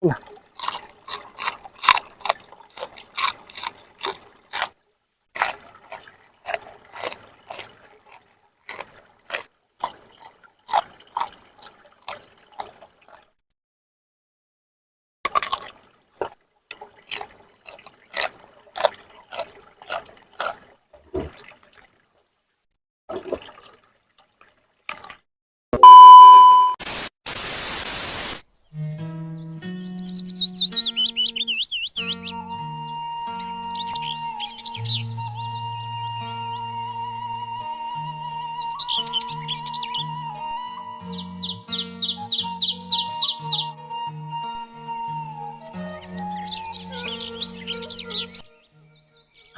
Nah,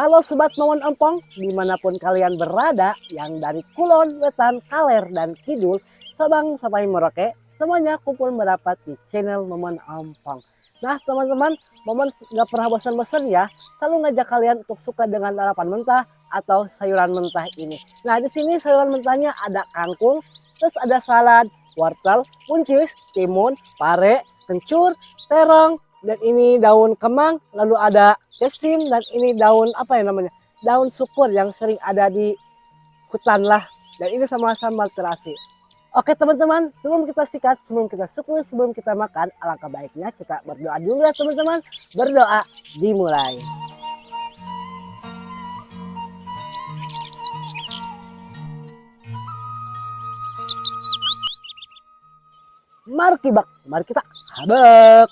halo Sobat Momon Empong, dimanapun kalian berada, yang dari Kulon, Wetan, Kaler, dan Kidul, Sabang sampai Merauke, semuanya kumpul merapat di channel Momon Empong. Nah teman-teman, Momon gak pernah bosan-bosan ya, selalu ngajak kalian untuk suka dengan lalapan mentah atau sayuran mentah ini. Nah di sini sayuran mentahnya ada kangkung, terus ada salad, wortel, buncis, timun, pare, kencur, terong, dan ini daun kemang, lalu ada kesim, dan ini daun apa ya namanya, daun syukur yang sering ada di hutan lah, dan ini sama sambal terasi. Oke teman-teman, sebelum kita sikat, sebelum kita syukur, sebelum kita makan, alangkah baiknya kita berdoa dulu ya teman-teman. Berdoa dimulai. Mari kibak, mari kita habek.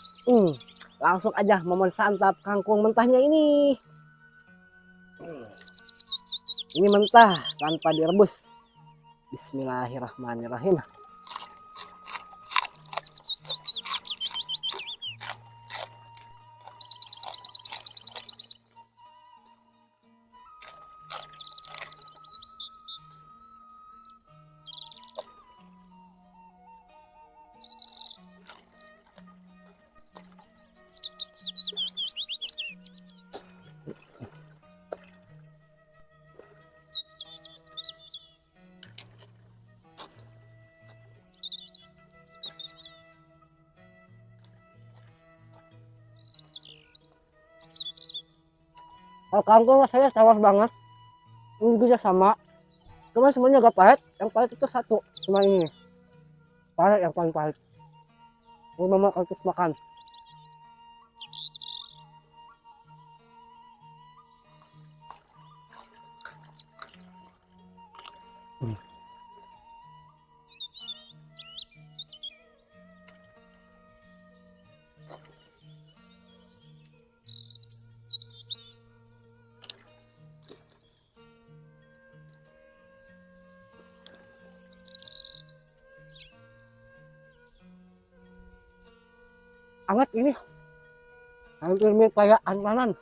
Langsung aja Momon santap kangkung mentahnya ini. Ini mentah tanpa direbus. Bismillahirrahmanirrahim. Kalau kangkung rasanya tawar banget. Ini juga sama. Cuma semuanya agak pahit. Yang pahit itu satu. Cuma ini. Pahit yang paling pahit. Ini mama harus makan. Anget ini. Hampir mirip kayak antanan.